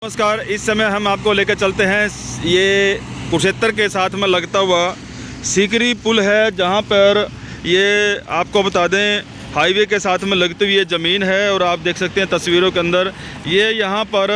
नमस्कार। इस समय हम आपको लेकर चलते हैं ये कुरुक्षेत्र के साथ में लगता हुआ सीकरी पुल है, जहां पर ये आपको बता दें हाईवे के साथ में लगती हुई ये ज़मीन है। और आप देख सकते हैं तस्वीरों के अंदर ये यहाँ पर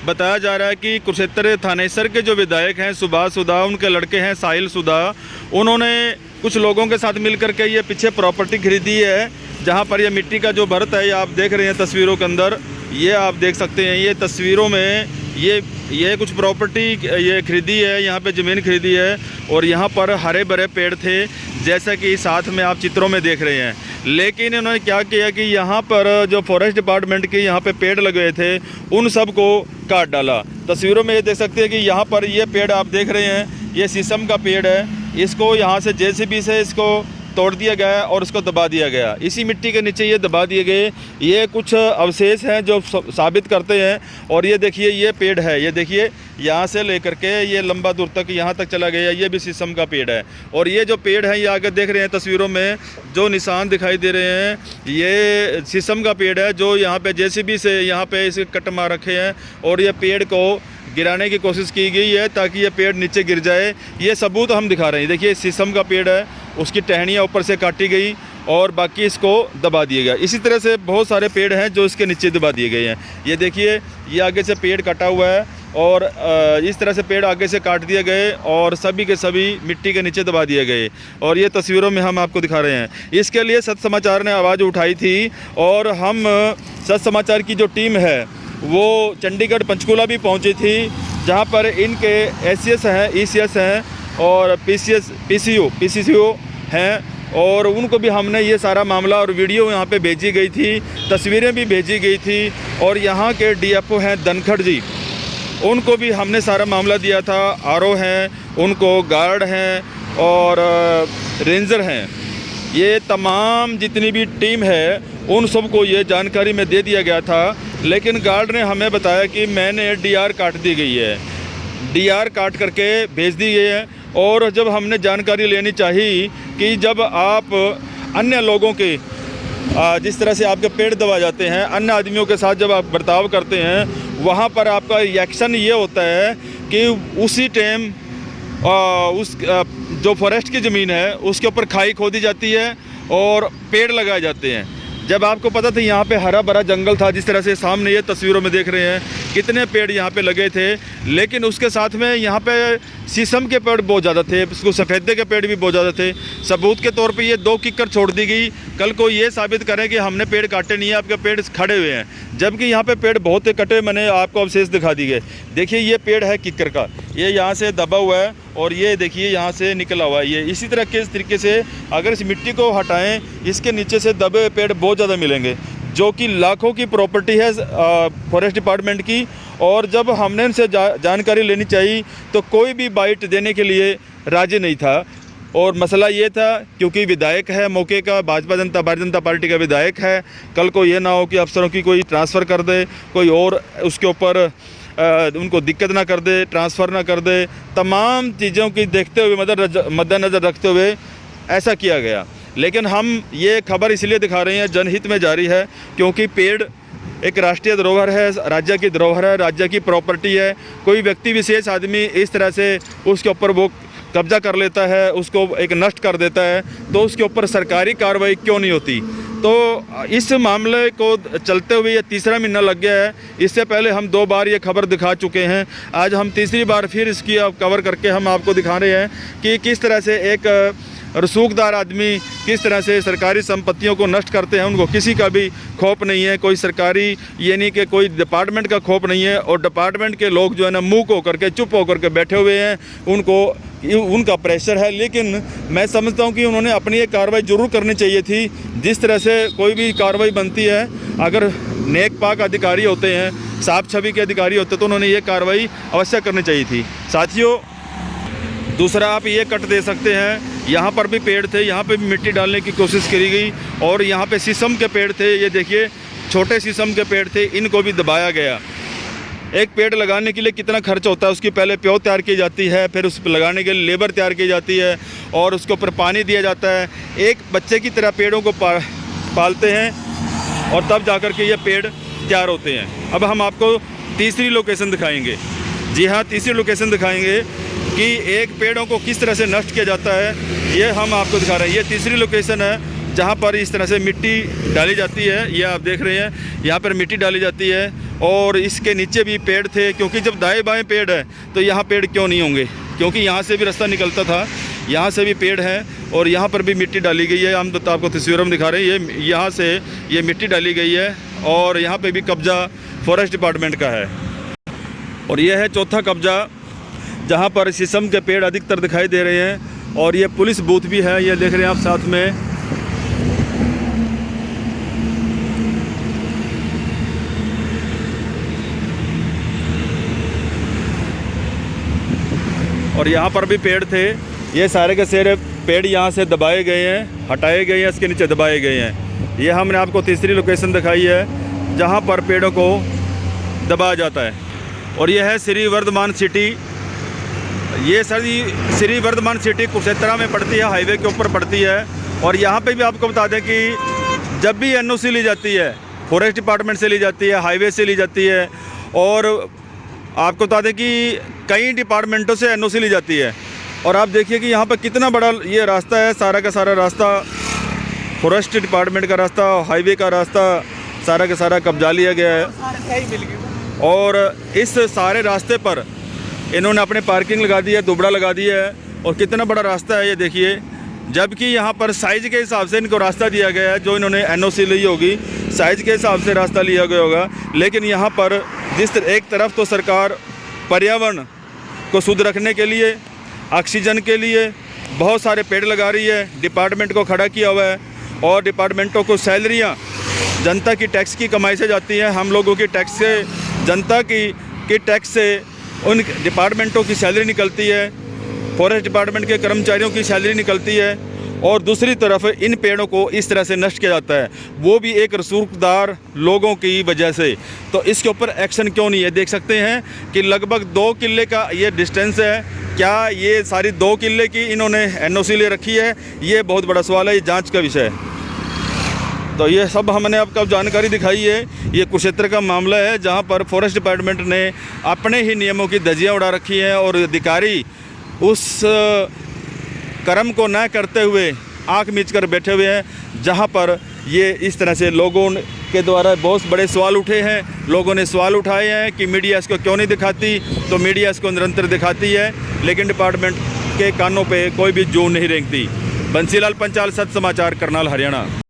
बताया जा रहा है कि कुरुक्षेत्र थानेसर के जो विधायक हैं सुभाष सुधा, उनके लड़के हैं साहिल सुधा, उन्होंने कुछ लोगों के साथ मिल करके ये पीछे प्रॉपर्टी खरीदी है, जहाँ पर ये मिट्टी का जो भरत है ये आप देख रहे हैं तस्वीरों के अंदर। ये आप देख सकते हैं ये तस्वीरों में ये कुछ प्रॉपर्टी ये खरीदी है, यहाँ पे ज़मीन खरीदी है। और यहाँ पर हरे भरे पेड़ थे, जैसा कि साथ में आप चित्रों में देख रहे हैं। लेकिन इन्होंने क्या किया कि यहाँ पर जो फॉरेस्ट डिपार्टमेंट के यहाँ पे पेड़ लगे हुए थे उन सब को काट डाला। तस्वीरों में ये देख सकते हैं कि यहाँ पर ये पेड़ आप देख रहे हैं, ये शीशम का पेड़ है। इसको यहाँ से जेसीबी से इसको तोड़ दिया गया और उसको दबा दिया गया। इसी मिट्टी के नीचे ये दबा दिए गए। ये कुछ अवशेष हैं जो साबित करते हैं। और ये देखिए ये पेड़ है, ये देखिए यहाँ से लेकर के ये लंबा दूर तक यहाँ तक चला गया। ये भी शीशम का पेड़ है। और ये जो पेड़ है ये आगे देख रहे हैं तस्वीरों में जो निशान दिखाई दे रहे हैं, ये शीशम का पेड़ है जो यहाँ पे जेसीबी से यहाँ पे इसे कट मार रखे हैं। और ये पेड़ को गिराने की कोशिश की गई है ताकि ये पेड़ नीचे गिर जाए। ये सबूत हम दिखा रहे हैं। देखिए शीशम का पेड़ है, उसकी टहनियाँ ऊपर से काटी गई और बाकी इसको दबा दिया गया। इसी तरह से बहुत सारे पेड़ हैं जो इसके नीचे दबा दिए गए हैं। ये देखिए ये आगे से पेड़ कटा हुआ है और इस तरह से पेड़ आगे से काट दिए गए और सभी के सभी मिट्टी के नीचे दबा दिए गए। और ये तस्वीरों में हम आपको दिखा रहे हैं। इसके लिए सच समाचार ने आवाज़ उठाई थी और हम सच समाचार की जो टीम है वो चंडीगढ़ पंचकूला भी पहुंची थी, जहां पर इनके एसीएस हैं, ईसीएस हैं और पीसीसीओ हैं। और उनको भी हमने ये सारा मामला और वीडियो यहाँ पे भेजी गई थी, तस्वीरें भी भेजी गई थी। और यहाँ के डीएफओ हैं धनखड़ जी, उनको भी हमने सारा मामला दिया था। आरओ हैं, उनको गार्ड हैं और रेंजर हैं। ये तमाम जितनी भी टीम है उन सबको ये जानकारी में दे दिया गया था। लेकिन गार्ड ने हमें बताया कि मैंने डीआर काट दी गई है, डीआर काट करके भेज दी गई है। और जब हमने जानकारी लेनी चाहिए कि जब आप अन्य लोगों के जिस तरह से आपके पेड़ दबा जाते हैं, अन्य आदमियों के साथ जब आप बर्ताव करते हैं, वहाँ पर आपका रिएक्शन ये होता है कि उसी टाइम उस जो फॉरेस्ट की ज़मीन है उसके ऊपर खाई खोदी जाती है और पेड़ लगाए जाते हैं। जब आपको पता था यहाँ पे हरा भरा जंगल था, जिस तरह से सामने ये तस्वीरों में देख रहे हैं कितने पेड़ यहाँ पे लगे थे, लेकिन उसके साथ में यहाँ पे शीशम के पेड़ बहुत ज़्यादा थे, उसको सफ़ेदे के पेड़ भी बहुत ज़्यादा थे। सबूत के तौर पे ये 2 किक्कर छोड़ दी गई। कल को ये साबित करें कि हमने पेड़ काटे नहीं है, आपके पेड़ खड़े हुए हैं, जबकि यहाँ पे पेड़ बहुत ही कटे। मैंने आपको अवशेष दिखा दी गए। देखिए ये पेड़ है किक्कर का, ये यहाँ से दबा हुआ है और ये देखिए यहाँ से निकला हुआ है। ये इसी तरह के तरीके से अगर इस मिट्टी को हटाएं, इसके नीचे से दबे हुए पेड़ बहुत ज़्यादा मिलेंगे, जो कि लाखों की प्रॉपर्टी है फॉरेस्ट डिपार्टमेंट की। और जब हमने इनसे जानकारी लेनी चाहिए तो कोई भी बाइट देने के लिए राजी नहीं था। और मसला ये था क्योंकि विधायक है मौके का, भारतीय जनता पार्टी का विधायक है, कल को ये ना हो कि अफसरों की कोई ट्रांसफ़र कर दे, कोई और उसके ऊपर उनको दिक्कत ना कर दे, ट्रांसफ़र ना कर दे। तमाम चीज़ों की देखते हुए मद्देनज़र रखते हुए ऐसा किया गया। लेकिन हम ये खबर इसलिए दिखा रहे हैं, जनहित में जारी है, क्योंकि पेड़ एक राष्ट्रीय धरोहर है, राज्य की धरोहर है, राज्य की प्रॉपर्टी है। कोई व्यक्ति विशेष आदमी इस तरह से उसके ऊपर वो कब्जा कर लेता है, उसको एक नष्ट कर देता है, तो उसके ऊपर सरकारी कार्रवाई क्यों नहीं होती। तो इस मामले को चलते हुए ये तीसरा महीना लग गया है। इससे पहले हम 2 बार ये खबर दिखा चुके हैं। आज हम तीसरी बार फिर इसकी कवर करके हम आपको दिखा रहे हैं कि किस तरह से एक रसूखदार आदमी किस तरह से सरकारी संपत्तियों को नष्ट करते हैं। उनको किसी का भी खौफ नहीं है, कोई सरकारी ये नहीं कि कोई डिपार्टमेंट का खौफ नहीं है। और डिपार्टमेंट के लोग जो है ना मुँह को करके चुप होकर के बैठे हुए हैं, उनका प्रेशर है। लेकिन मैं समझता हूँ कि उन्होंने अपनी एक कार्रवाई ज़रूर करनी चाहिए थी। जिस तरह से कोई भी कार्रवाई बनती है, अगर नेक पाक अधिकारी होते हैं, साफ छवि के अधिकारी होते, तो उन्होंने ये कार्रवाई अवश्य करनी चाहिए थी। साथियों, दूसरा आप ये कट दे सकते हैं, यहाँ पर भी पेड़ थे, यहाँ पे भी मिट्टी डालने की कोशिश करी गई। और यहाँ पे शीशम के पेड़ थे, ये देखिए छोटे शीशम के पेड़ थे, इनको भी दबाया गया। एक पेड़ लगाने के लिए कितना खर्च होता है, उसकी पहले प्यों तैयार की जाती है, फिर उस पर लगाने के लिए लेबर तैयार की जाती है और उसके ऊपर पानी दिया जाता है। एक बच्चे की तरह पेड़ों को पालते हैं और तब जाकर के ये पेड़ तैयार होते हैं। अब हम आपको तीसरी लोकेशन दिखाएंगे। जी हाँ, तीसरी लोकेशन दिखाएंगे कि एक पेड़ों को किस तरह से नष्ट किया जाता है, ये हम आपको दिखा रहे हैं। ये तीसरी लोकेशन है जहाँ पर इस तरह से मिट्टी डाली जाती है। ये आप देख रहे हैं, यहाँ पर मिट्टी डाली जाती है और इसके नीचे भी पेड़ थे, क्योंकि जब दाएं बाएं पेड़ है तो यहाँ पेड़ क्यों नहीं होंगे, क्योंकि यहाँ से भी रास्ता निकलता था, यहाँ से भी पेड़ है और यहाँ पर भी मिट्टी डाली गई है। हम तो आपको तस्वीरों में दिखा रहे हैं, ये यहाँ से ये मिट्टी डाली गई है और यहाँ पे भी कब्जा फॉरेस्ट डिपार्टमेंट का है। और ये है चौथा कब्जा, जहाँ पर शीशम के पेड़ अधिकतर दिखाई दे रहे हैं और ये पुलिस बूथ भी है, ये देख रहे हैं आप साथ में। और यहाँ पर भी पेड़ थे, ये सारे के सारे पेड़ यहाँ से दबाए गए हैं, हटाए गए हैं, इसके नीचे दबाए गए हैं। ये हमने आपको तीसरी लोकेशन दिखाई है जहाँ पर पेड़ों को दबाया जाता है। और ये है श्री वर्धमान सिटी। ये श्री वर्धमान सिटी कुरुक्षेत्र में पड़ती है, हाईवे के ऊपर पड़ती है। और यहाँ पे भी आपको बता दें कि जब भी एनओसी ली जाती है, फॉरेस्ट डिपार्टमेंट से ली जाती है, हाईवे से ली जाती है, और आपको बता दें कि कई डिपार्टमेंटों से एनओसी ली जाती है। और आप देखिए कि यहाँ पर कितना बड़ा ये रास्ता है, सारा का सारा रास्ता फॉरेस्ट डिपार्टमेंट का रास्ता, हाईवे का रास्ता, सारा का सारा कब्जा लिया गया है। और इस सारे रास्ते पर इन्होंने अपने पार्किंग लगा दी है, दुबड़ा लगा दिया है। और कितना बड़ा रास्ता है ये देखिए, जबकि यहाँ पर साइज़ के हिसाब से इनको रास्ता दिया गया है, जो इन्होंने एनओसी ली होगी साइज़ के हिसाब से रास्ता लिया गया होगा। लेकिन यहाँ पर एक तरफ तो सरकार पर्यावरण को शुद्ध रखने के लिए, ऑक्सीजन के लिए बहुत सारे पेड़ लगा रही है, डिपार्टमेंट को खड़ा किया हुआ है, और डिपार्टमेंटों को सैलरियाँ जनता की टैक्स की कमाई से जाती हैं। हम लोगों की टैक्स से, जनता की टैक्स से उन डिपार्टमेंटों की सैलरी निकलती है, फॉरेस्ट डिपार्टमेंट के कर्मचारियों की सैलरी निकलती है। और दूसरी तरफ इन पेड़ों को इस तरह से नष्ट किया जाता है, वो भी एक रसूखदार लोगों की वजह से। तो इसके ऊपर एक्शन क्यों नहीं है? देख सकते हैं कि लगभग 2 किले का ये डिस्टेंस है। क्या ये सारी 2 किले की इन्होंने एनओसी ले रखी है? ये बहुत बड़ा सवाल है, ये जांच का विषय है। तो ये सब हमने आपको जानकारी दिखाई है। ये कुरुक्षेत्र का मामला है जहाँ पर फॉरेस्ट डिपार्टमेंट ने अपने ही नियमों की धज्जियाँ उड़ा रखी हैं और अधिकारी उस कर्म को न करते हुए आंख मीच कर बैठे हुए हैं, जहाँ पर ये इस तरह से लोगों के द्वारा बहुत बड़े सवाल उठे हैं। लोगों ने सवाल उठाए हैं कि मीडिया इसको क्यों नहीं दिखाती, तो मीडिया इसको निरंतर दिखाती है, लेकिन डिपार्टमेंट के कानों पे कोई भी जूं नहीं रेंगती। बंसीलाल पंचाल, सत्य समाचार, करनाल, हरियाणा।